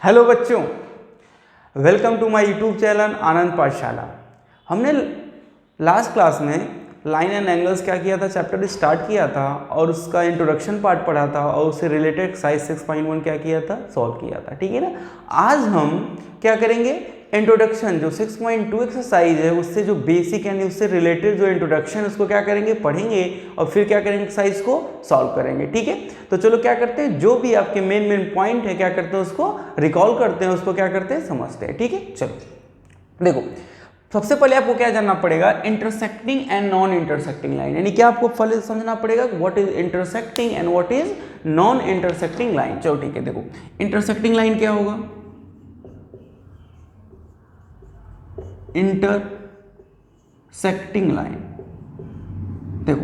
Hello बच्चों, welcome to my YouTube channel Anand Pathshala. हमने last class में लाइन एंड एंगल्स क्या किया था, चैप्टर स्टार्ट किया था और उसका इंट्रोडक्शन पार्ट पढ़ा था और उससे रिलेटेड एक्सरसाइज 6.1 क्या किया था, सॉल्व किया था। ठीक है ना। आज हम क्या करेंगे, इंट्रोडक्शन जो 6.2 एक्सरसाइज है उससे जो बेसिक यानी उससे रिलेटेड जो इंट्रोडक्शन उसको क्या करेंगे, पढ़ेंगे और फिर क्या करेंगे, एक्सरसाइज को सॉल्व करेंगे। ठीक है, तो चलो क्या करते हैं, जो भी आपके मेन पॉइंट है क्या करते हैं उसको रिकॉल करते हैं, उसको क्या करते हैं समझते हैं। ठीक है, चलो देखो, सबसे पहले आपको क्या जानना पड़ेगा, intersecting and non intersecting line, यानी क्या आपको पहले समझना पड़ेगा what is intersecting and what is non intersecting line. चलो ठीक है, देखो इंटरसेक्टिंग लाइन क्या होगा, इंटरसेक्टिंग लाइन। देखो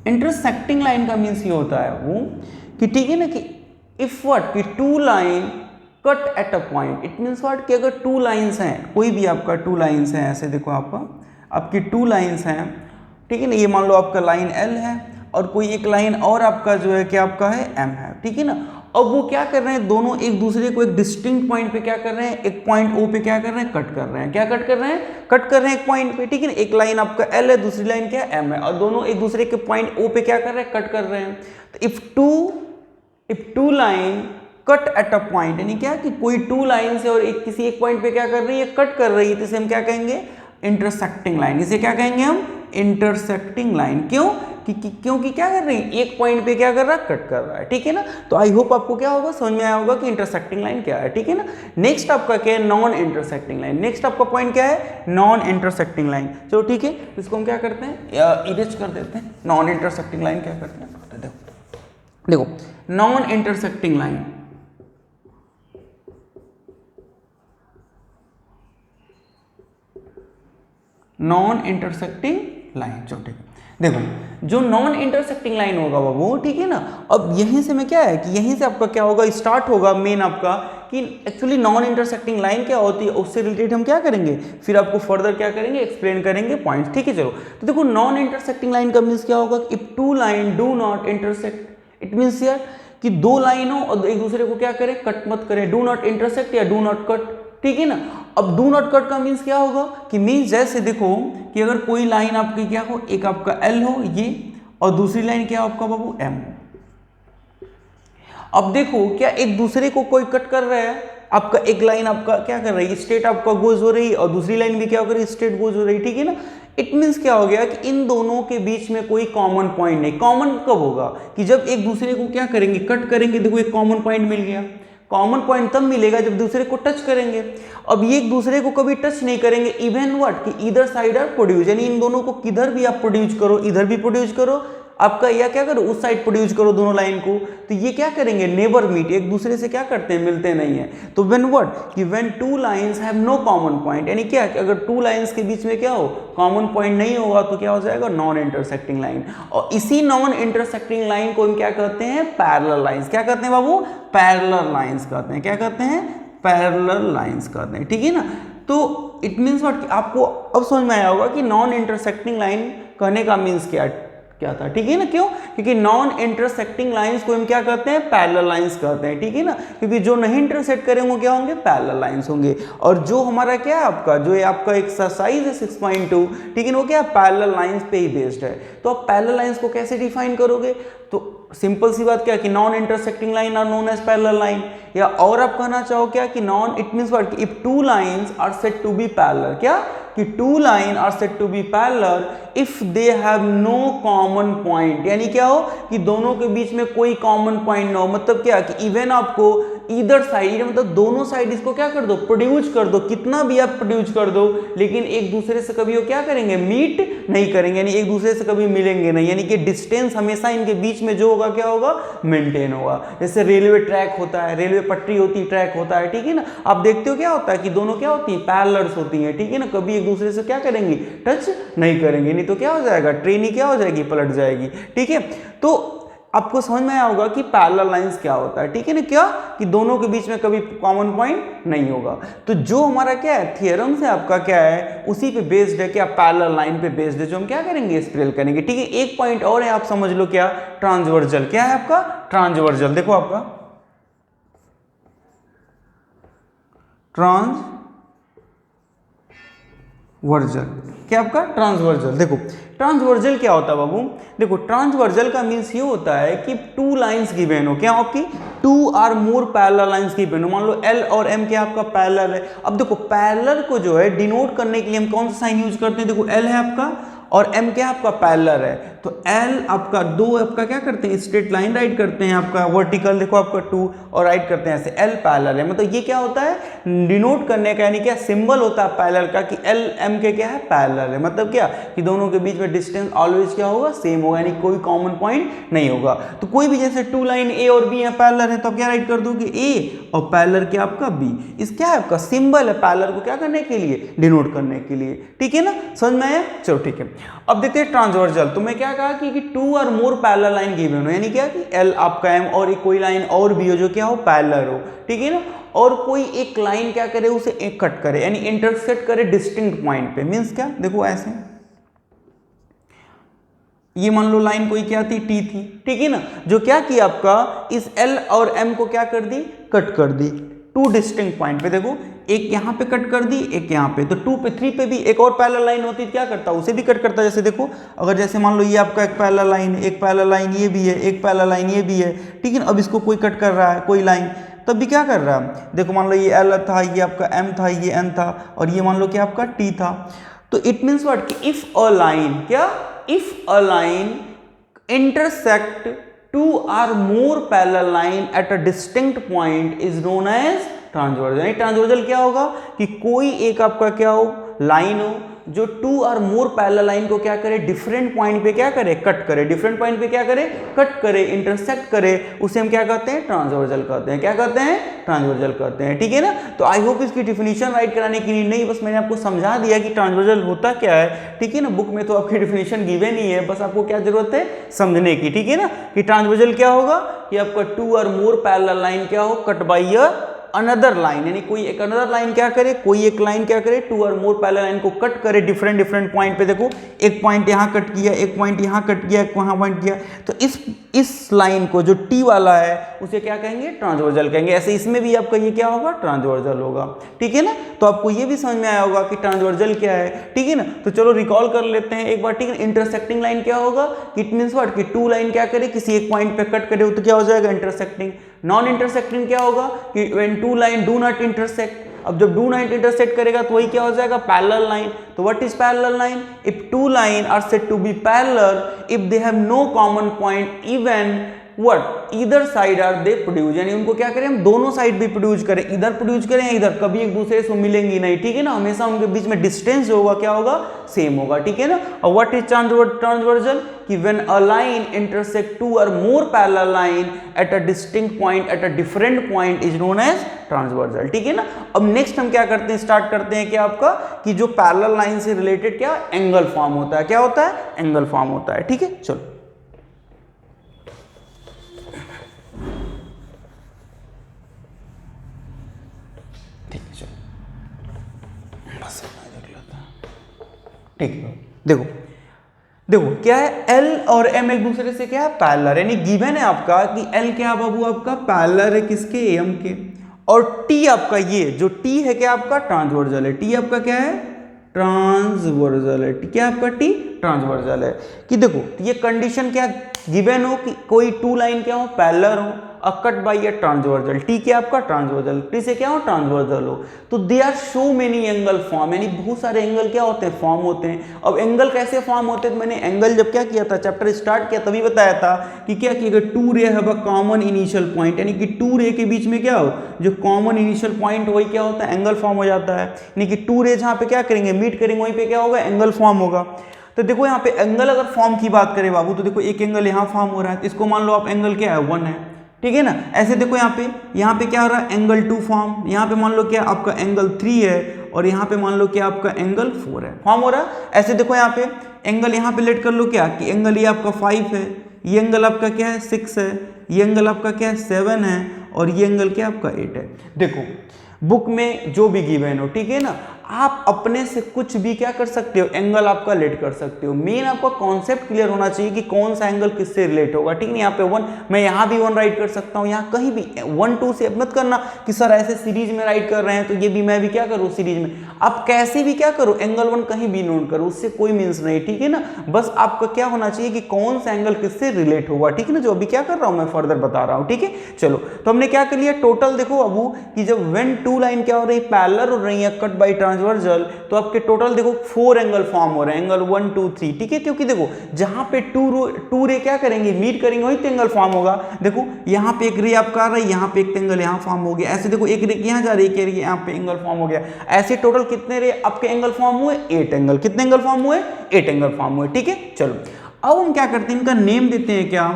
इंटरसेक्टिंग लाइन का मीन्स ये होता है वो कि ठीक है ना, कि इफ व्हाट कि two line cut at a point, it means what कि अगर टू लाइंस हैं, कोई भी आपका टू लाइंस हैं, ऐसे देखो आपकी टू लाइंस हैं, ठीक है ना, ये मान लो आपका लाइन एल है और कोई एक लाइन और आपका जो है क्या आपका है एम है। ठीक है ना, अब वो क्या कर रहे हैं, दोनों एक दूसरे को एक डिस्टिंक्ट पॉइंट पे क्या कर रहे हैं, एक पॉइंट ओ पे क्या कर रहे हैं, कट कर रहे हैं। क्या कट कर रहे हैं, कट कर रहे हैं एक पॉइंट पे। ठीक है ना, एक लाइन आपका एल है, दूसरी लाइन क्या है एम है, और दोनों एक दूसरे के पॉइंट ओ पे क्या कर रहे हैं, कट कर रहे हैं। तो if two line cut at a point, यानी क्या कि कोई टू लाइन से और एक किसी एक पॉइंट पे क्या कर रही है, कट कर रही है, तो इसे हम क्या कहेंगे, इंटरसेक्टिंग लाइन। इसे क्या कहेंगे हम, इंटरसेक्टिंग लाइन। क्यों, क्योंकि क्या कर रही है, एक पॉइंट पे क्या कर रहा है, कट कर रहा है। ठीक है ना, तो आई होप आपको क्या होगा, समझ में आया होगा कि इंटरसेक्टिंग लाइन क्या है। ठीक है ना, नेक्स्ट आपका क्या है, नॉन इंटरसेक्टिंग लाइन। नेक्स्ट आपका पॉइंट क्या है, नॉन इंटरसेक्टिंग लाइन। चलो ठीक है, इसको हम क्या करते हैं, इरेज कर देते हैं। नॉन इंटरसेक्टिंग लाइन क्या करते हैं, देखो non intersecting line, non intersecting line. चलो ठीक है, देखो जो नॉन इंटरसेक्टिंग लाइन होगा वो, ठीक है ना, अब यहीं से मैं क्या है कि यहीं से आपका क्या होगा, स्टार्ट होगा मेन आपका कि एक्चुअली नॉन इंटरसेक्टिंग लाइन क्या होती है, उससे रिलेटेड हम क्या करेंगे, फिर आपको फर्दर क्या करेंगे, एक्सप्लेन करेंगे पॉइंट्स। ठीक है, चलो तो देखो नॉन इंटरसेक्टिंग लाइन का मीन्स क्या होगा, if two line do not intersect, it means यार कि दो लाइन हो और एक दूसरे को क्या करें, कट मत करें, डू नॉट इंटरसेक्ट या डू नॉट कट। ठीक है ना, अब डू नॉट कट का मीन्स क्या होगा कि मीन्स जैसे देखो कि अगर कोई लाइन आपकी क्या हो, एक आपका एल हो ये और दूसरी लाइन क्या हो आपका बाबू एम हो। अब देखो क्या एक दूसरे को कोई कट कर रहा है, आपका एक लाइन आपका क्या कर रही है, स्ट्रेट आपका गोज हो रही है और दूसरी लाइन भी क्या हो रही है, स्ट्रेट गोज हो रही है। ठीक है ना, इट मीन्स क्या हो गया कि इन दोनों के बीच में कोई कॉमन पॉइंट नहीं। कॉमन कब होगा कि जब एक दूसरे को क्या करेंगे, कट करेंगे। देखो एक कॉमन पॉइंट मिल गया, कॉमन पॉइंट तब मिलेगा जब दूसरे को टच करेंगे। अब ये एक दूसरे को कभी टच नहीं करेंगे, इवन व्हाट कि इधर साइड आर प्रोड्यूस, यानी इन दोनों को किधर भी आप प्रोड्यूस करो, इधर भी प्रोड्यूस करो आपका, या क्या करो उस साइड प्रोड्यूस करो दोनों लाइन को, तो ये क्या करेंगे, नेवर मीट, एक दूसरे से क्या करते हैं, मिलते नहीं है। तो व्हेन व्हाट कि when two lines have no common point, यानी क्या कि अगर टू लाइंस के बीच में क्या हो, कॉमन पॉइंट नहीं होगा तो क्या हो जाएगा, नॉन इंटरसेक्टिंग लाइन। और इसी नॉन इंटरसेक्टिंग लाइन को हम क्या कहते हैं, पैरेलल लाइंस। क्या कहते हैं बाबू, पैरेलल लाइंस कहते हैं। क्या कहते हैं, पैरेलल लाइंस कहते हैं। ठीक है ना, तो इट मीन्स व्हाट, आपको अब समझ में आया होगा कि नॉन इंटरसेक्टिंग लाइन कहने का मीन्स क्या था। ठीक है ना, क्यों, क्योंकि नॉन इंटरसेक्टिंग लाइंस को हम क्या कहते हैं, पैरेलल लाइंस कहते हैं। ठीक है ना, क्योंकि जो नहीं इंटरसेक्ट करेंगे क्या होंगे, पैरेलल लाइंस होंगे। और जो हमारा क्या है आपका, जो ये आपका एक्सरसाइज है 6.2, ठीक है ना, वो क्या पैरेलल लाइंस पे ही बेस्ड है। तो आप पैरेलल लाइंस को कैसे डिफाइन करोगे, तो सिंपल सी बात क्या कि non intersecting line are known as parallel line, या और आप कहना चाहो क्या कि non, it means what, if two lines are said to be parallel, क्या कि two line are said to be parallel if they have no common point, यानी क्या हो कि दोनों के बीच में कोई कॉमन पॉइंट ना हो। मतलब क्या कि इवन आपको इधर साइड, मतलब दोनों साइड इसको क्या कर दो, प्रोड्यूस कर दो, कितना भी आप प्रोड्यूस कर दो, लेकिन एक दूसरे से कभी वो क्या करेंगे, मीट नहीं करेंगे, यानी एक दूसरे से कभी मिलेंगे नहीं, यानी कि डिस्टेंस हमेशा इनके बीच में जो होगा क्या होगा, मेंटेन होगा। जैसे रेलवे ट्रैक होता है, रेलवे पटरी होती है, ट्रैक होता है। ठीक है ना, आप देखते हो क्या होता है कि दोनों क्या होती है, पैरेलल्स होती हैं। ठीक है ना, कभी एक दूसरे से क्या करेंगी, टच नहीं करेंगे, नहीं तो क्या हो जाएगा, ट्रेन ही क्या हो जाएगी, पलट जाएगी। ठीक है, तो आपको समझ में आया होगा कि पैरेलल लाइंस क्या होता है। ठीक है ना, क्या कि दोनों के बीच में कभी कॉमन पॉइंट नहीं होगा। तो जो हमारा क्या है थियरम से आपका क्या है, उसी पे बेस्ड है, क्या पैरेलल लाइन पे बेस्ड है, जो हम क्या करेंगे, स्प्रेल करेंगे। ठीक है, एक पॉइंट और है, आप समझ लो क्या, ट्रांसवर्जल। क्या है आपका, ट्रांसवर्जल। देखो आपका ट्रांसवर्जल, क्या आपका ट्रांसवर्जल। देखो ट्रांसवर्जल क्या होता है बाबू, देखो ट्रांसवर्जल का मीन्स ये होता है कि टू लाइंस गिवन हो, क्या आपकी two or more parallel lines given हो, मान लो एल और एम क्या आपका पैरेलल है। अब देखो पैरेलल को जो है डिनोट करने के लिए हम कौन सा साइन यूज करते हैं, देखो एल है आपका और एम क्या आपका पैरेलल है, तो एल आपका दो आपका क्या करते हैं स्ट्रेट लाइन राइट करते हैं, आपका वर्टिकल देखो आपका 2 और राइट करते हैं ऐसे, एल पैरेलल है। मतलब ये क्या होता है डिनोट करने का, यानी क्या सिंबल होता है पैरेलल का कि एल एम के क्या है पैरेलल है। मतलब क्या कि दोनों के बीच में डिस्टेंस ऑलवेज क्या होगा सेम होगा, यानी कोई कॉमन पॉइंट नहीं होगा। तो कोई भी जैसे टू लाइन ए और बी है पैरेलल है तो क्या राइट कर दोगे ए और पैरेलल क्या आपका बी, इस क्या है आपका सिंबल है पैरेलल को क्या करने के लिए डिनोट करने के लिए, ठीक है ना, समझ में आया। चलो ठीक है, अब देखते हैं ट्रांसवर्जल। तो मैं क्या कहा कि टू और मोर पैरेलल लाइन गिवन हो, यानी क्या कि एल आपका एम और एक कोई लाइन और भी हो जो क्या हो पैरेलल हो, ठीक है ना, और कोई एक लाइन क्या करे उसे एक कट करे यानी इंटरसेक्ट करे डिस्टिंक्ट पॉइंट पे। मींस क्या, देखो ऐसे ये मान लो लाइन कोई क्या थी टी थी, ठीक है ना, जो क्या किया आपका इस एल और एम को क्या कर दी कट कर दी टू डिस्टिंक्ट पॉइंट पे। देखो एक यहाँ पे कट कर दी एक यहाँ पे, तो 2 पे 3 पे भी एक और पैरेलल लाइन होती क्या करता उसे भी कट करता। जैसे देखो अगर जैसे मान लो ये आपका एक पैरेलल लाइन है, एक पैरेलल लाइन ये भी है, एक पैरेलल लाइन ये भी है, ठीक है ना। अब इसको कोई कट कर रहा है कोई लाइन, तब भी क्या कर रहा है, देखो मान लो ये एल था, ये आपका एम था, ये एन था और ये मान लो क्या आपका टी था। तो इट मीन्स व्हाट कि इफ अ लाइन क्या, if a line intersect two or more parallel line at a distinct point is known as transversal. Transversal क्या होगा कि कोई एक आपका क्या हो लाइन हो जो टू और मोर पैरेलल लाइन को क्या करे डिफरेंट पॉइंट पे क्या करे कट करे, डिफरेंट पॉइंट पे क्या करे कट करे इंटरसेक्ट करे, उसे हम क्या कहते हैं ट्रांसवर्जल कहते हैं। क्या कहते हैं ट्रांसवर्जल कहते हैं, ठीक है ना। तो आई होप इसकी डिफिनीशन राइट कराने के लिए नहीं, बस मैंने आपको समझा दिया कि ट्रांसवर्जल होता क्या है, ठीक है ना। बुक में तो आपकी डिफिनीशन गिवन ही है, बस आपको क्या जरूरत है समझने की, ठीक है ना, कि ट्रांसवर्जल क्या होगा कि आपका टू और मोर पैरेलल लाइन क्या हो cut by a another line, यानी कोई एक अनदर लाइन क्या करे, कोई एक लाइन क्या करे टू और मोर पैरेलल लाइन को कट करे डिफरेंट पॉइंट पे। देखो एक पॉइंट यहाँ कट किया, एक पॉइंट यहाँ कट किया, एक वहाँ पॉइंट किया, तो इस लाइन को जो टी वाला है उसे क्या कहेंगे ट्रांसवर्जल कहेंगे। ऐसे इसमें भी आपका ये क्या होगा ट्रांसवर्जल होगा, ठीक है ना। तो आपको ये भी समझ में आया होगा कि ट्रांसवर्जल क्या है, ठीक है ना। तो चलो रिकॉल कर लेते हैं एक बार, ठीक है। इंटरसेक्टिंग लाइन क्या होगा, इट मींस व्हाट कि टू लाइन क्या करे किसी एक पॉइंट पे कट करे तो क्या हो जाएगा इंटरसेक्टिंग। नॉन इंटरसेक्टिंग क्या होगा कि when two line do not intersect. अब जब डू नॉट इंटरसेक्ट करेगा तो वही क्या हो जाएगा पैरेलल लाइन। तो what is parallel line, if two line are said to be parallel if they have no common point even what इधर साइड आर दे प्रोड्यूस, यानी उनको क्या करें हम दोनों साइड भी प्रोड्यूस करें, इधर प्रोड्यूस करें या इधर, कभी एक दूसरे से मिलेंगी नहीं, ठीक है ना। हमेशा उनके बीच में डिस्टेंस जो होगा क्या होगा सेम होगा, ठीक है ना। और व्हाट इज ट्रांसवर्जल कि when a line intersect two और more parallel line at a distinct point at a different point is known as transversal, ठीक है ना। अब नेक्स्ट हम क्या करते हैं स्टार्ट करते हैं क्या आपका कि जो पैरेलल लाइन से रिलेटेड क्या एंगल फॉर्म होता है, क्या होता है एंगल फॉर्म होता है, ठीक है। चलो ठीक है, देखो देखो क्या है एल और एम एक दूसरे से क्या है पैरेलल, यानी गिवन है आपका कि एल क्या बाबू आपका पैरेलल है किसके एम के, और टी आपका ये जो टी है क्या आपका ट्रांसवर्जल है। टी आपका क्या है ट्रांसवर्जल है, क्या आपका टी ट्रांसवर्जल है। कि देखो ये कंडीशन क्या गिवन हो कि कोई टू लाइन क्या हो पैरेलल हो cut by A transversal, T क्या आपका ट्रांसवर्जल, टी से क्या हो ट्रांसवर्जल हो, तो they are so many angle form, यानी बहुत सारे एंगल क्या होते हैं फॉर्म होते हैं। अब एंगल कैसे फॉर्म होते हैं, तो मैंने एंगल जब क्या किया था चैप्टर स्टार्ट किया तभी बताया था कि क्या कि अगर टू रे have a common initial point, यानी कि टू रे के बीच में क्या हो जो कॉमन इनिशियल पॉइंट वही क्या होता है एंगल फॉर्म हो जाता है, यानी कि टू रे जहाँ पे क्या करेंगे मीट करेंगे वहीं पे क्या होगा एंगल फॉर्म होगा। तो देखो यहाँ पे एंगल अगर फॉर्म की बात करें बाबू तो देखो एक एंगल यहाँ फॉर्म हो रहा है, इसको मान लो आप एंगल क्या है 1 है, ठीक है ना। ऐसे देखो यहाँ पे क्या हो रहा है एंगल 2 फॉर्म, यहाँ पे मान लो क्या आपका एंगल 3 है और यहाँ पे मान लो क्या आपका एंगल 4 है फॉर्म हो रहा है। ऐसे देखो यहाँ पे एंगल यहाँ पे लेट कर लो क्या कि एंगल ये आपका 5 है, ये एंगल आपका क्या है 6 है, ये एंगल आपका क्या है 7 है और ये एंगल क्या आपका 8 है। देखो बुक में जो भी गिवन हो, ठीक है ना, आप अपने से कुछ भी क्या कर सकते हो, एंगल आप कैलकुलेट कर सकते हो। मेन आपका कॉन्सेप्ट क्लियर होना चाहिए कि कौन सा एंगल किससे रिलेट होगा, ठीक है। यहाँ पे 1, मैं यहाँ भी 1 राइट कर सकता हूँ, यहाँ कहीं भी 1 2 से मत करना कि सर ऐसे सीरीज में राइट कर रहे हैं तो ये भी मैं भी क्या करूँ सीरीज में। आप कैसे भी क्या करो, एंगल 1 कहीं भी नोट करो, उससे कोई मीन्स नहीं, ठीक है ना। बस आपका क्या होना चाहिए कि कौन सा एंगल किससे रिलेट होगा, ठीक है ना, जो अभी क्या कर रहा हूँ मैं फर्दर बता रहा हूँ, ठीक है। चलो तो हमने क्या कर लिया टोटल, देखो अबू कि जब व्हेन टू लाइन क्या हो रही है, पैरेलल हो रही है, कट बाय ट्रांसवर्सल, तो आपके टोटल देखो 4 एंगल फॉर्म हो रहे हैं, एंगल 1 2 3, ठीक है। क्योंकि देखो जहां पे टू रे क्या करेंगे, मीट करेंगे, वही तो एंगल फॉर्म होगा। देखो यहाँ पे एक रे आपका आ रहा है, यहाँ पे एक एंगल यहाँ फॉर्म हो गया, ऐसे देखो एक रे यहाँ जा रही है, यहाँ पे एंगल फॉर्म हो गया। ऐसे टोटल कितने रे आपके एंगल फॉर्म हुए, 8 एंगल। कितने एंगल फॉर्म हुए, 8 एंगल फॉर्म हुए, ठीक है। चलो अब हम क्या करते हैं, इनका नेम देते हैं क्या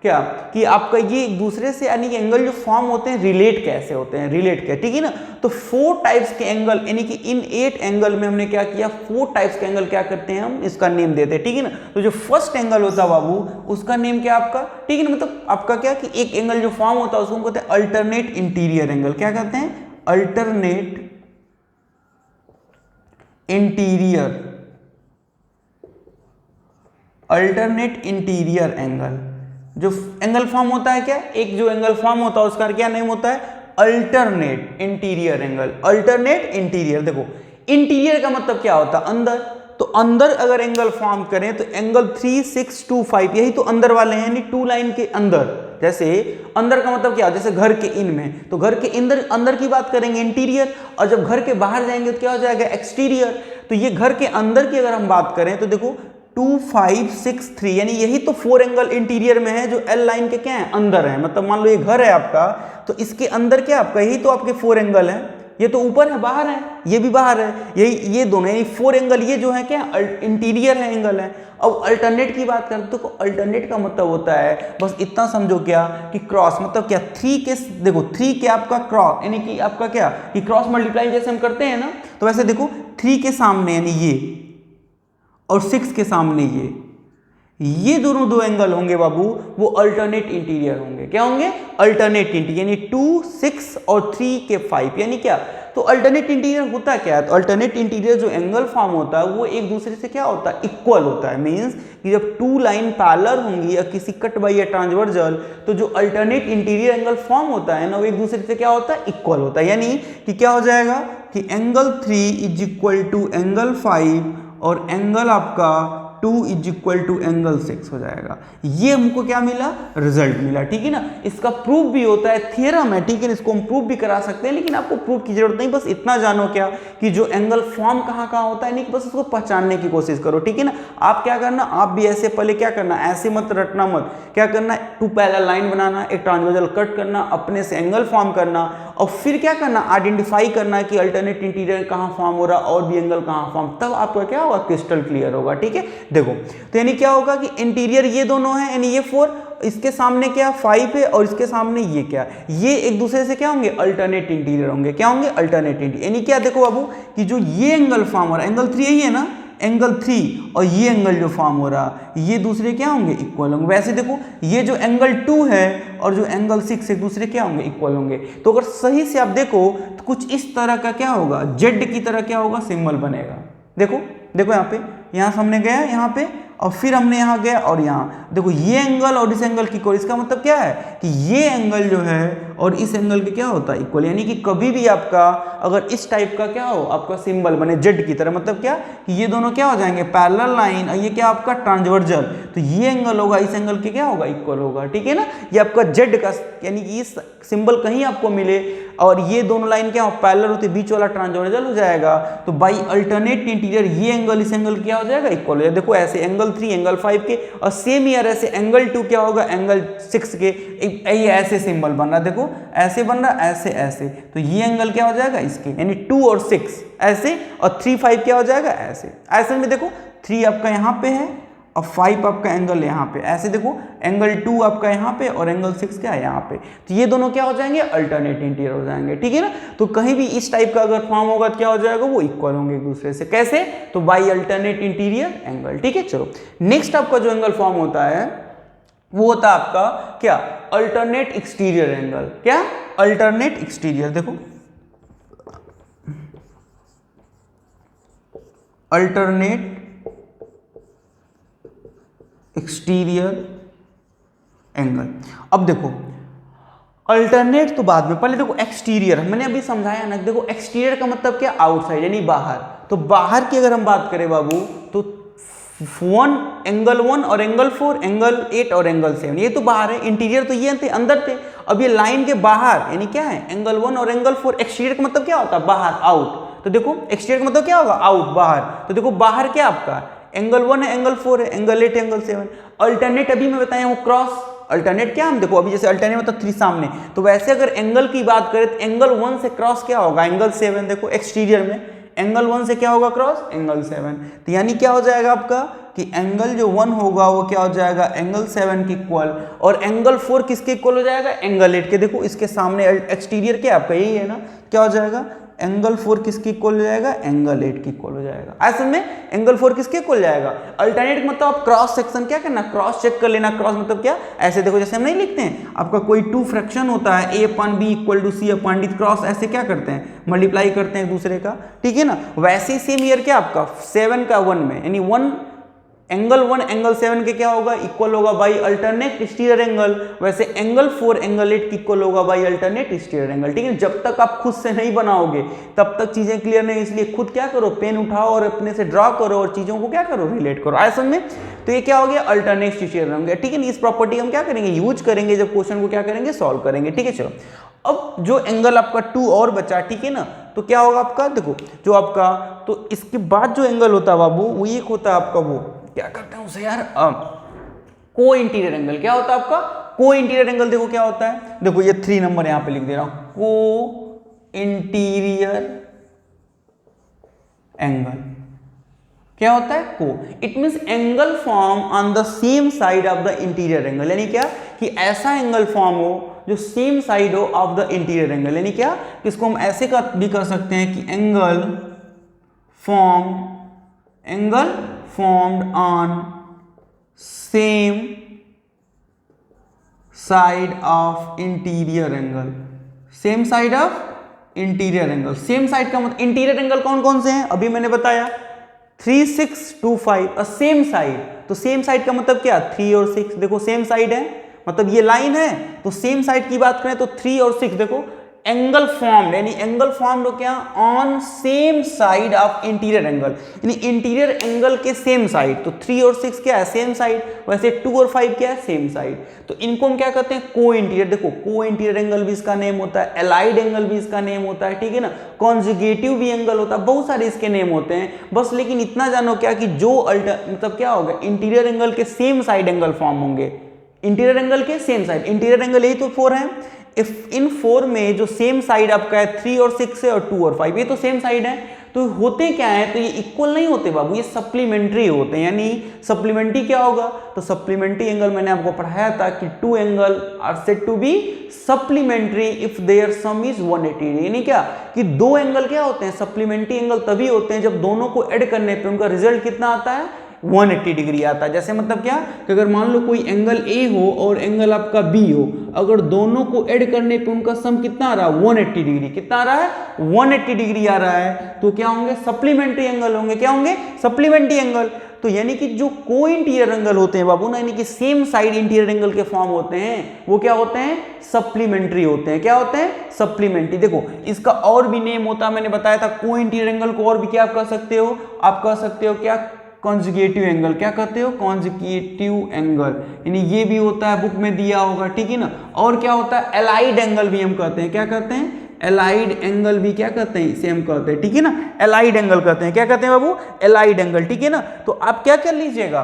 क्या कि आपका ये एक दूसरे से यानी कि एंगल जो फॉर्म होते हैं रिलेट कैसे होते हैं, रिलेट क्या, ठीक है ना। तो 4 टाइप्स के एंगल यानी कि इन 8 एंगल में हमने क्या किया, 4 टाइप्स के एंगल क्या करते हैं हम इसका नेम देते हैं, ठीक है ना। तो जो फर्स्ट एंगल होता है बाबू उसका नेम क्या आपका, ठीक है ना, मतलब आपका क्या कि एक एंगल जो फॉर्म होता है उसको हम कहते हैं अल्टरनेट इंटीरियर एंगल। क्या कहते हैं, alternate interior, alternate interior angle. जो एंगल फॉर्म होता है क्या, एक जो एंगल फॉर्म होता है उसका क्या नेम होता है, alternate interior angle. Alternate interior, देखो इंटीरियर का मतलब क्या होता है, अंदर। तो अंदर अगर एंगल फॉर्म करें तो एंगल 3 6 2 5 यही तो अंदर वाले हैं, यानी 2 लाइन के अंदर। जैसे अंदर का मतलब क्या, जैसे घर के इन में, तो घर के अंदर की बात करेंगे इंटीरियर, और जब घर के बाहर जाएंगे तो क्या हो जाएगा, एक्सटीरियर। तो ये घर के अंदर की अगर हम बात करें तो देखो 2 5 6 3 यानी यही तो 4 एंगल इंटीरियर में है जो एल लाइन के क्या है, अंदर है। मतलब मान लो ये घर है आपका, तो इसके अंदर क्या आपका यही तो आपके 4 एंगल है। ये तो ऊपर है, बाहर है, ये भी बाहर है, यही ये दोनों यानी 4 एंगल ये जो है क्या इंटीरियर है एंगल है। अब अल्टरनेट की बात करते तो अल्टरनेट का मतलब होता है, बस इतना समझो क्या कि क्रॉस, मतलब क्या 3 के, देखो 3 के आपका क्रॉस यानी कि आपका क्या कि क्रॉस मल्टीप्लाई जैसे हम करते हैं ना, तो वैसे देखो 3 के सामने यानी ये और 6 के सामने ये दोनों 2 एंगल होंगे बाबू, वो अल्टरनेट इंटीरियर होंगे। क्या होंगे, अल्टरनेट इंटीरियर, यानी 2 6 और 3 के 5 यानी क्या। तो अल्टरनेट इंटीरियर होता क्या है, तो अल्टरनेट इंटीरियर जो एंगल फॉर्म होता है वो एक दूसरे से क्या होता है, इक्वल होता है। मींस कि जब 2 लाइन पैरेलल होंगी या किसी कट बाई या ट्रांसवर्सल, तो जो अल्टरनेट इंटीरियर एंगल फॉर्म होता है ना वो एक दूसरे से क्या होता है, इक्वल होता है। यानी कि क्या हो जाएगा कि angle 3 is equal to angle 5 और एंगल आपका 2 इज इक्वल टू एंगल 6 हो जाएगा। ये हमको क्या मिला, रिजल्ट मिला, ठीक है ना। इसका प्रूफ भी होता है, थ्योरम है, ठीक है, इसको हम प्रूफ भी करा सकते हैं, लेकिन आपको प्रूफ की जरूरत नहीं। बस इतना जानो क्या कि जो एंगल फॉर्म कहाँ कहाँ होता है, नहीं बस उसको पहचानने की कोशिश करो, ठीक है ना। आप क्या करना, आप भी ऐसे पहले क्या करना, ऐसे मत रटना मत, क्या करना, 2 पैरेलल लाइन बनाना, एक ट्रांसवर्सल कट करना, अपने से एंगल फॉर्म करना, और फिर क्या करना, आइडेंटिफाई करना कि अल्टरनेट इंटीरियर कहाँ फॉर्म हो रहा और भी एंगल कहाँ फॉर्म, तब आपका क्या होगा, क्रिस्टल क्लियर होगा, ठीक है। देखो तो यानी क्या होगा कि इंटीरियर ये दोनों हैं, यानी ये 4, इसके सामने क्या 5 है और इसके सामने ये क्या, ये एक दूसरे से क्या होंगे, अल्टरनेट इंटीरियर होंगे। क्या होंगे, अल्टरनेट इंटीरियर। यानी क्या, देखो बाबू कि जो ये एंगल फॉर्म हो रहा है, एंगल 3 यही है ना, एंगल 3 और ये एंगल जो फॉर्म हो रहा ये दूसरे क्या होंगे, इक्वल होंगे। वैसे देखो ये जो एंगल 2 है और जो एंगल 6 एक दूसरे क्या होंगे, इक्वल होंगे। तो अगर सही से आप देखो तो कुछ इस तरह का क्या होगा, जेड की तरह क्या होगा, सिंबल बनेगा। देखो देखो यहाँ पे, यहाँ से हमने गया यहाँ पे और फिर हमने यहाँ गया और यहाँ देखो ये एंगल और इस एंगल की इक्वल। इसका मतलब क्या है कि ये एंगल जो है और इस एंगल के क्या होता है, इक्वल। यानी कि कभी भी आपका अगर इस टाइप का क्या हो, आपका सिंबल बने जेड की तरह, मतलब क्या कि ये दोनों क्या हो जाएंगे, पैरेलल लाइन, और ये क्या आपका ट्रांसवर्सल, तो ये एंगल होगा इस एंगल के क्या होगा, इक्वल होगा, ठीक है ना। ये आपका जेड का यानी कि इस सिंबल कहीं आपको मिले और ये दोनों लाइन क्या हो, पैरेलल होते, बीच वाला ट्रांसवर्सल हो जाएगा, तो बाई अल्टरनेट इंटीरियर ये एंगल इस एंगल क्या हो जाएगा, इक्वल हो जाएगा। देखो ऐसे एंगल 3 एंगल 5 के, और सेम ईयर ऐसे एंगल 2 क्या होगा, एंगल 6 के, ये ऐसे सिंबल बन रहा है, देखो ऐसे बन रहा, ऐसे ऐसे, तो ये एंगल क्या हो जाएगा इसके, यानी 2 और 6 ऐसे, और 3 5 क्या हो जाएगा ऐसे। ऐसे में देखो 3 आपका यहाँ पे है और 5 आपका एंगल यहाँ पे, ऐसे देखो एंगल 2 आपका यहाँ पे और एंगल 6 क्या है यहाँ पे, तो ये दोनों क्या हो जाएंगे, अल्टरनेट इंटीरियर हो जाएंगे, ठीक है ना। तो कहीं भी इस टाइप का अगर फॉर्म होगा तो क्या हो जाएगा, वो इक्वल होंगे एक दूसरे से। कैसे, तो बाई अल्टरनेट इंटीरियर एंगल, ठीक है। चलो नेक्स्ट आपका जो एंगल फॉर्म होता है वो होता है आपका क्या, अल्टरनेट एक्सटीरियर एंगल। क्या, अल्टरनेट एक्सटीरियर। देखो अल्टरनेट एक्सटीरियर एंगल। अब देखो अल्टरनेट तो बाद में, पहले देखो एक्सटीरियर मैंने अभी समझाया ना। देखो एक्सटीरियर का मतलब क्या, आउटसाइड यानी बाहर। तो बाहर की अगर हम बात करें बाबू तो एंगल 1 और एंगल 4, एंगल 8 और एंगल 7 ये तो बाहर है। इंटीरियर तो ये थे, अंदर थे। अब ये लाइन के बाहर यानी क्या है, एंगल 1 और एंगल 4। एक्सटीरियर का मतलब क्या होता है, बाहर, आउट। तो देखो एक्सटीरियर का मतलब क्या होगा, आउट, बाहर। तो देखो बाहर क्या आपका एंगल 1 है, एंगल 4 है, एंगल 8 है, एंगल 7। अल्टरनेट अभी मैं बताया हूँ क्रॉस। अल्टरनेट क्या हम देखो अभी जैसे अल्टरनेट मतलब 3 सामने, तो वैसे अगर एंगल की बात करें तो एंगल 1 से क्रॉस क्या होगा, एंगल 7। देखो एक्सटीरियर में एंगल 1 से क्या होगा क्रॉस, एंगल 7। तो यानी क्या हो जाएगा आपका कि एंगल जो 1 होगा वो क्या हो जाएगा, एंगल 7 के इक्वल। और एंगल 4 किसके इक्वल हो जाएगा, एंगल 8 के। देखो इसके सामने एक्सटीरियर क्या आपका यही है ना, क्या हो जाएगा, एंगल 4 किसके इक्वल हो जाएगा, एंगल 8 के इक्वल हो जाएगा। ऐसे में एंगल 4 किसके इक्वल जाएगा, अल्टरनेट मतलब आप क्रॉस सेक्शन क्या करना, क्रॉस चेक कर लेना। क्रॉस मतलब क्या, ऐसे देखो जैसे हम नहीं लिखते हैं आपका कोई 2 फ्रैक्शन होता है, a upon b equal to c upon d, cross ऐसे क्या करते हैं, मल्टीप्लाई करते हैं एक दूसरे का, ठीक है ना। वैसे ही सेम ईयर क्या आपका 7 का 1 में, यानी 1 एंगल 1 एंगल 7 के क्या होगा, इक्वल होगा बाई अल्टरनेट एक्सटीरियर एंगल। वैसे एंगल 4 एंगल 8 की इक्वल होगा बाई अल्टरनेट एक्सटीरियर एंगल, ठीक है। जब तक आप खुद से नहीं बनाओगे तब तक चीजें क्लियर नहीं, इसलिए खुद क्या करो, पेन उठाओ और अपने से ड्रॉ करो और चीजों को क्या करो, रिलेट करो। ऐसा में तो ये क्या हो गया, अल्टरनेट एक्सटीरियर एंगल, ठीक है। इस प्रॉपर्टी हम क्या करेंगे, यूज करेंगे जब क्वेश्चन को क्या करेंगे, सॉल्व करेंगे, ठीक है। चलो अब जो एंगल आपका 2 और बचा, ठीक है ना, तो क्या होगा आपका, देखो जो आपका, तो इसके बाद जो एंगल होता है बाबू वो एक होता है आपका, वो क्या करते हैं उसे यार, को इंटीरियर एंगल। क्या होता है आपका, को इंटीरियर एंगल। देखो क्या होता है, देखो ये 3 नंबर यहां पे लिख दे रहा हूं, को इंटीरियर एंगल क्या होता है, को। It means angle form on the same side of the interior angle, यानी क्या कि ऐसा एंगल फॉर्म हो जो सेम साइड हो ऑफ द इंटीरियर एंगल। यानी क्या, इसको हम ऐसे भी कर सकते हैं कि angle formed on same side of interior angle। Same side of interior angle, same side का मतलब इंटीरियर एंगल कौन कौन से हैं, अभी मैंने बताया 3, 6, 2, 5 और सेम साइड। तो सेम साइड का मतलब क्या, 3 और 6, देखो सेम साइड है, मतलब ये लाइन है तो सेम साइड की बात करें तो 3 और 6 देखो एंगल फॉर्म्ड, यानी एंगल फॉर्म्ड क्या, on same side of interior angle, यानी इंटीरियर एंगल के सेम साइड। तो 3 और 6 क्या है, सेम साइड। वैसे 2 और 5 क्या है, सेम साइड। तो इनको हम क्या कहते हैं, को इंटीरियर। देखो को इंटीरियर एंगल भी इसका नेम होता है, एलाइड एंगल भी इसका नेम होता है, ठीक है ना, कॉन्जुगेटिव भी एंगल होता है, बहुत सारे इसके नेम होते हैं। बस लेकिन इतना जानो क्या कि जो मतलब क्या होगा, इंटीरियर एंगल के सेम साइड एंगल फॉर्म होंगे, इंटीरियर एंगल के सेम साइड। इंटीरियर एंगल यही तो 4 है। इफ इन 4 में जो सेम साइड आपका है 3 और 6 है और 2 और 5 ये तो सेम साइड है। तो होते क्या है, तो ये इक्वल नहीं होते बाबू, ये सप्लीमेंट्री होते हैं। यानी सप्लीमेंट्री क्या होगा, तो सप्लीमेंट्री एंगल मैंने आपको पढ़ाया था कि 2 angle are said to be supplementary if their sum is 180। यानी क्या कि 2 एंगल क्या होते हैं, सप्लीमेंट्री एंगल तभी होते हैं जब दोनों को ऐड करने पे उनका रिजल्ट कितना आता है, 180 डिग्री आता है। जैसे मतलब क्या कि अगर मान लो कोई एंगल ए हो और एंगल आपका बी हो, अगर दोनों को ऐड करने पे उनका सम कितना आ रहा है, 180 डिग्री। कितना आ रहा है, 180 डिग्री आ रहा है। तो क्या होंगे, सप्लीमेंट्री एंगल होंगे। क्या होंगे, सप्लीमेंट्री एंगल। तो यानी कि जो को इंटीरियर एंगल होते हैं बाबू ना, यानी कि सेम साइड इंटीरियर एंगल के फॉर्म होते हैं, वो क्या होते हैं, सप्लीमेंट्री होते हैं। क्या होते हैं, सप्लीमेंट्री। देखो इसका और भी नेम होता है, मैंने बताया था को इंटीरियर एंगल को और भी क्या कह सकते हो, आप कह सकते हो क्या, कॉन्जुगेटिव एंगल। क्या कहते हो, कॉन्जुगेटिव एंगल, यानी ये भी होता है, बुक में दिया होगा, ठीक है ना। और क्या होता है, एलाइड एंगल भी हम कहते हैं। क्या कहते हैं, एलाइड एंगल भी क्या कहते हैं, इसे हम कहते हैं, ठीक है ना, एलाइड एंगल कहते हैं। क्या कहते हैं बाबू, एलाइड एंगल, ठीक है ना। तो आप क्या कर लीजिएगा,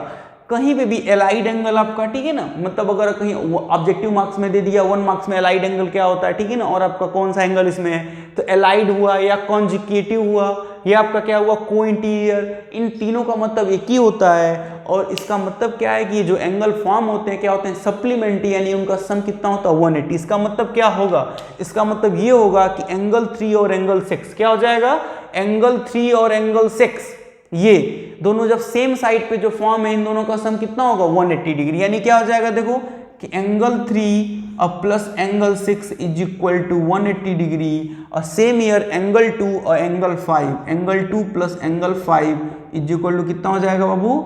कहीं पे भी एलाइड एंगल आपका, ठीक है ना, मतलब अगर कहीं ऑब्जेक्टिव मार्क्स में दे दिया 1 मार्क्स में एलाइड एंगल क्या होता है, ठीक है ना, और आपका कौन सा एंगल इसमें है, तो एलाइड हुआ या कॉन्जुगेटिव हुआ या आपका क्या हुआ, को इंटीरियर। इन तीनों का मतलब एक ही होता है। और इसका मतलब क्या है कि ये जो एंगल फॉर्म होते हैं क्या होते हैं, सप्लीमेंट्री, यानी उनका सम कितना होता है, 180। इसका मतलब क्या होगा, इसका मतलब ये होगा कि एंगल 3 और एंगल 6 क्या हो जाएगा, एंगल 3 और एंगल 6 ये दोनों जब सेम साइड पे जो फॉर्म है, इन दोनों का सम कितना होगा, 180 डिग्री। यानी क्या हो जाएगा, देखो कि एंगल 3 और plus angle 6 is equal to 180 degree. और सेम ईयर एंगल 2 और angle 5, angle 2 plus angle 5 is equal to कितना हो जाएगा बाबू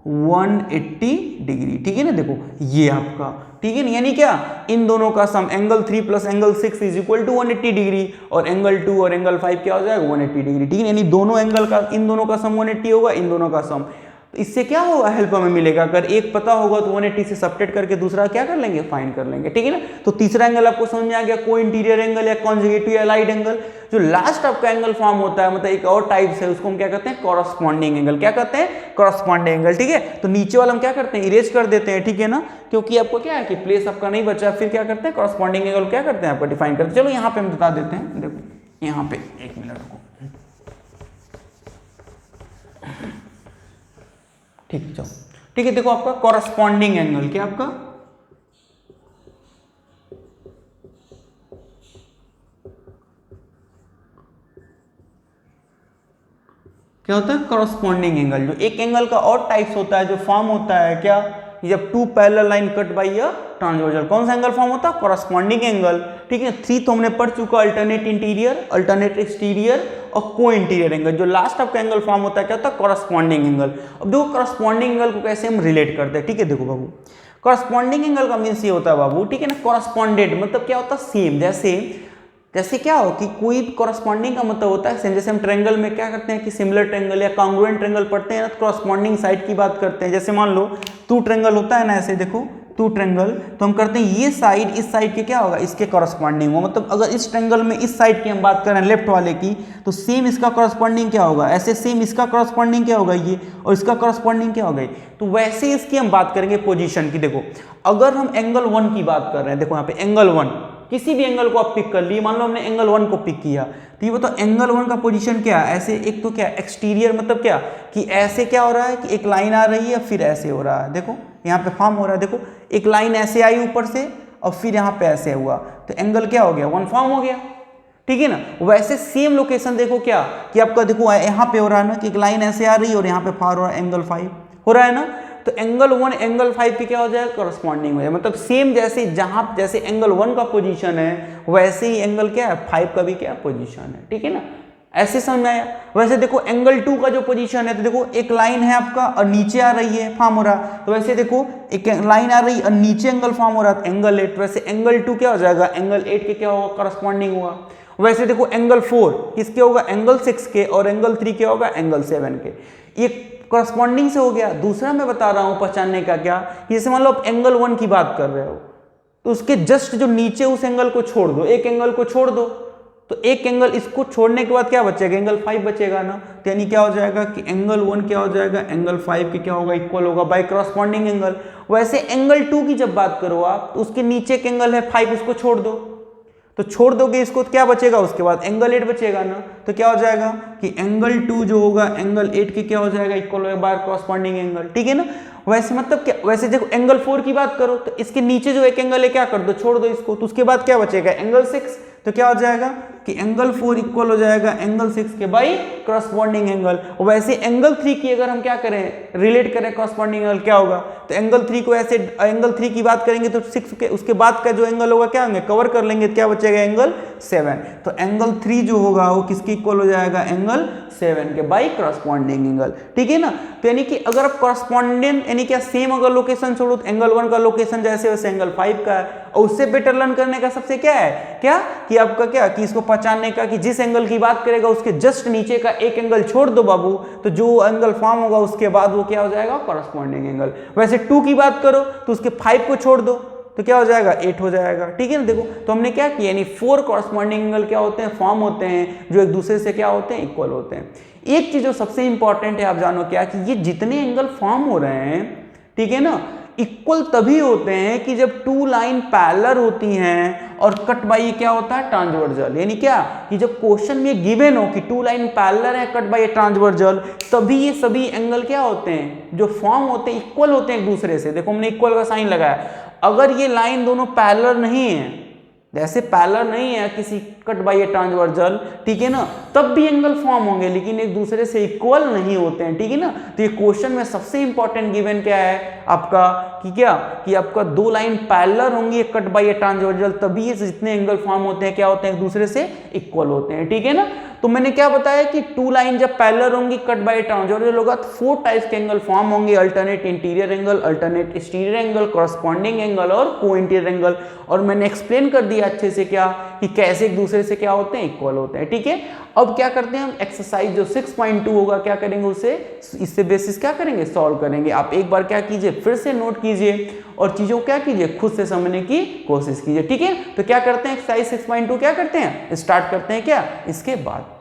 180 डिग्री। ठीक है ना, देखो ये आपका, ठीक है ना, यानी क्या इन दोनों का sum angle 3 plus angle 6 is equal to 180 degree और एंगल 2 और एंगल 5 क्या हो जाएगा 180 डिग्री। ठीक है, यानी दोनों एंगल का इन दोनों का सम 180 होगा, इन दोनों का सम। तो इससे क्या होगा, हेल्प हमें मिलेगा, अगर एक पता होगा तो 180 से सबट्रैक्ट करके दूसरा क्या कर लेंगे, फाइंड कर लेंगे। ठीक है ना, तो तीसरा एंगल आपको समझ में आ गया, को इंटीरियर एंगल या कॉन्जुगेटिव या लाइट एंगल। जो लास्ट आपका एंगल फॉर्म होता है, मतलब एक और टाइप है, उसको हम क्या कहते हैं, कॉरस्पॉन्डिंग एंगल। क्या कहते हैं, कॉरस्पॉन्डिंग एंगल। ठीक है, तो नीचे वाला हम क्या करते हैं, इरेज कर देते हैं। ठीक है ना, क्योंकि आपको क्या है कि प्लेस आपका नहीं बचा, फिर क्या करते हैं, कॉरस्पॉन्डिंग एंगल क्या करते हैं, आपका डिफाइन करते हैं। चलो यहाँ पे हम बता देते हैं, देखो यहाँ पे 1 मिनट रुको। ठीक है, चलो ठीक है, देखो आपका कॉरस्पॉन्डिंग एंगल क्या आपका, क्या होता है, कॉरस्पॉन्डिंग एंगल। जो एक एंगल का और टाइप्स होता है, जो फॉर्म होता है क्या, जब two parallel line cut by a transversal, कौन सा एंगल फॉर्म होता है, कॉरस्पॉन्डिंग एंगल। ठीक है, 3 तो हमने पढ़ चुका, अल्टरनेट इंटीरियर, अल्टरनेट एक्सटीरियर और को इंटीरियर एंगल। जो लास्ट आपका एंगल फॉर्म होता है क्या होता है, कॉरस्पॉन्डिंग एंगल। अब देखो कॉरस्पॉन्डिंग एंगल को कैसे हम रिलेट करते हैं। ठीक है, देखो बाबू, कॉरस्पॉन्डिंग एंगल का मीन्स ये होता है बाबू, ठीक है ना, कॉरस्पॉन्डेड मतलब क्या होता है, सेम। जैसे क्या हो कि कोई कॉरस्पॉन्डिंग का मतलब होता है सेम। जैसे हम ट्रायंगल में क्या करते हैं कि सिमिलर ट्रायंगल या कॉन्ग्रुएंट ट्रायंगल पढ़ते हैं ना, तो कॉरस्पॉन्डिंग साइड की बात करते हैं। जैसे मान लो 2 ट्रायंगल होता है ना, ऐसे देखो 2 ट्रायंगल, तो हम करते हैं ये साइड इस साइड के क्या होगा, इसके कॉरस्पॉन्डिंग हो। मतलब अगर इस ट्रायंगल में इस साइड की हम बात करें लेफ्ट वाले की, तो सेम इसका कॉरस्पॉन्डिंग क्या होगा, ऐसे सेम इसका कॉरस्पॉन्डिंग क्या होगा ये, और इसका कॉरस्पॉन्डिंग क्या होगा। तो वैसे इसकी हम बात करेंगे पोजीशन की। देखो अगर हम एंगल 1 की बात कर रहे हैं, देखो यहाँ पे एंगल 1, किसी भी एंगल को आप पिक कर लिए, मान लो हमने एंगल 1 को पिक किया, तो ये बताओ एंगल 1 का पोजीशन क्या है। ऐसे एक तो क्या एक्सटीरियर, मतलब क्या कि ऐसे क्या हो रहा है कि एक लाइन आ रही है, फिर ऐसे हो रहा है, देखो यहाँ पे फॉर्म हो रहा है, देखो एक लाइन ऐसे आई ऊपर से और फिर यहाँ पे ऐसे हुआ, तो एंगल क्या हो गया, 1 फॉर्म हो गया। ठीक है ना, वैसे सेम लोकेशन देखो क्या कि आपका देखो यहाँ पे हो रहा है ना कि एक लाइन ऐसे आ रही है और यहाँ पे फार हो रहा है, एंगल 5 हो रहा है ना। तो एंगल 1 एंगल 5 की क्या हो जाएगा, कॉरस्पॉन्डिंग हो जाएगा। मतलब सेम जैसे जहां जैसे एंगल 1 का पोजीशन है, वैसे ही एंगल क्या है 5 का भी क्या पोजीशन है। ठीक है ना, ऐसे समझ में आया। वैसे देखो एंगल 2 का जो पोजीशन है, तो देखो एक लाइन है आपका और नीचे आ रही है, फॉर्म हो रहा, तो वैसे देखो एक लाइन आ रही है और नीचे एंगल फॉर्म हो रहा है, एंगल 8। वैसे एंगल 2 क्या हो जाएगा, एंगल 8 के क्या होगा, कॉरस्पॉन्डिंग हुआ। वैसे देखो एंगल 4 किसके होगा, एंगल 6 के, और एंगल 3 क्या होगा, एंगल 7 के। ये कॉरस्पॉन्डिंग से हो गया। दूसरा मैं बता रहा हूं पहचानने का क्या, जैसे मान लो आप एंगल 1 की बात कर रहे हो, तो उसके जस्ट जो नीचे उस एंगल को छोड़ दो, एक एंगल को छोड़ दो, तो एक एंगल इसको छोड़ने के बाद क्या बचेगा, एंगल 5 बचेगा ना। तो यानी क्या हो जाएगा कि एंगल 1 क्या हो जाएगा, एंगल 5 के क्या होगा, इक्वल होगा बाय कॉरस्पॉन्डिंग एंगल। वैसे एंगल 2 की जब बात करो आप, तो उसके नीचे एक एंगल है 5, उसको छोड़ दो, तो छोड़ दोगे इसको, तो क्या बचेगा, उसके बाद एंगल 8 बचेगा ना। तो क्या हो जाएगा कि एंगल 2 जो होगा एंगल 8 के क्या हो जाएगा, इक्वल होगा बाय कॉरस्पॉन्डिंग एंगल। ठीक है ना, वैसे मतलब क्या, वैसे देखो एंगल 4 की बात करो, तो इसके नीचे जो एक एंगल है क्या कर दो, छोड़ दो इसको, तो उसके बाद क्या बचेगा, एंगल 6। तो क्या हो जाएगा कि एंगल 4 इक्वल हो जाएगा एंगल 6 के बाई कॉरस्पॉन्डिंग एंगल। वैसे एंगल 3 की अगर हम क्या करें, रिलेट करें कॉरस्पॉन्डिंग एंगल, क्या होगा, तो एंगल 3 को ऐसे, एंगल 3 की बात करेंगे तो 6 के उसके बाद का जो एंगल होगा क्या होंगे, कवर कर लेंगे, क्या बचेगा, एंगल 7। तो एंगल 3 जो होगा वो किसके इक्वल हो जाएगा, एंगल 7 के बाई कॉरस्पॉन्डिंग एंगल। ठीक है ना, तो यानी कि अगर आप कॉरस्पॉन्डेंट यानी क्या सेम अगर लोकेशन छोड़ो, तो एंगल 1 का लोकेशन जैसे वैसे एंगल 5 का है। और उससे बेटर लर्न करने का सबसे क्या है, क्या कि आपका क्या कि इसको पहचानने का कि जिस एंगल की बात करेगा उसके जस्ट नीचे का एक एंगल छोड़ दो बाबू, तो जो एंगल फॉर्म होगा उसके बाद वो क्या हो जाएगा, कॉरस्पॉन्डिंग एंगल। वैसे 2 की बात करो तो उसके 5 को छोड़ दो, तो क्या हो जाएगा, 8 हो जाएगा। ठीक है ना, देखो तो हमने क्या किया, यानी 4 कॉरस्पॉन्डिंग एंगल क्या होते हैं, फॉर्म होते हैं, जो एक दूसरे से क्या होते हैं, इक्वल होते हैं। एक चीज जो सबसे इंपॉर्टेंट है, आप जानो क्या, कि ये जितने एंगल फॉर्म हो रहे हैं, ठीक है ना, इक्वल तभी होते हैं कि जब 2 लाइन पैरेलल होती हैं और कट बाई क्या होता है, ट्रांसवर्सल। यानी क्या कि जब क्वेश्चन में गिवन हो कि 2 लाइन पैरेलल है, कट बाई ट्रांसवर्सल, तभी ये सभी एंगल क्या होते हैं, जो फॉर्म होते हैं, इक्वल होते हैं एक दूसरे से। देखो हमने इक्वल का साइन लगाया। अगर ये लाइन दोनों पैरेलल नहीं है, जैसे पैरेलल नहीं है किसी कट बाय ए ट्रांसवर्सल, ठीक है ना, तब भी एंगल फॉर्म होंगे लेकिन एक दूसरे से इक्वल नहीं होते हैं, ठीक है ना। तो ये क्वेश्चन में सबसे इंपॉर्टेंट गिवन क्या है आपका कि क्या कि आपका दो लाइन पैरेलल होंगी कट बाय ए ट्रांसवर्सल, तभी ये जितने एंगल फॉर्म होते हैं क्या होते हैं, एक दूसरे से इक्वल होते हैं, ठीक है ना। तो मैंने क्या बताया कि टू लाइन जब पैरेलल होंगी कट बाय ट्रांसवर्सल होगा तो 4 टाइप्स के एंगल फॉर्म होंगे, alternate interior angle, alternate exterior angle, corresponding angle और को इंटीरियर एंगल। और मैंने एक्सप्लेन कर दिया अच्छे से क्या कि कैसे एक दूसरे से क्या होते हैं, इक्वल होते हैं, ठीक है। अब क्या करते हैं हम, एक्सरसाइज जो 6.2 होगा क्या करेंगे, उसे इससे बेसिस क्या करेंगे, सॉल्व करेंगे। आप एक बार क्या कीजिए, फिर से नोट कीजिए और चीजों को क्या कीजिए, खुद से समझने की कोशिश कीजिए, ठीक है। तो क्या करते हैं, एक्सरसाइज 6.2 क्या करते हैं, स्टार्ट करते हैं क्या इसके बाद।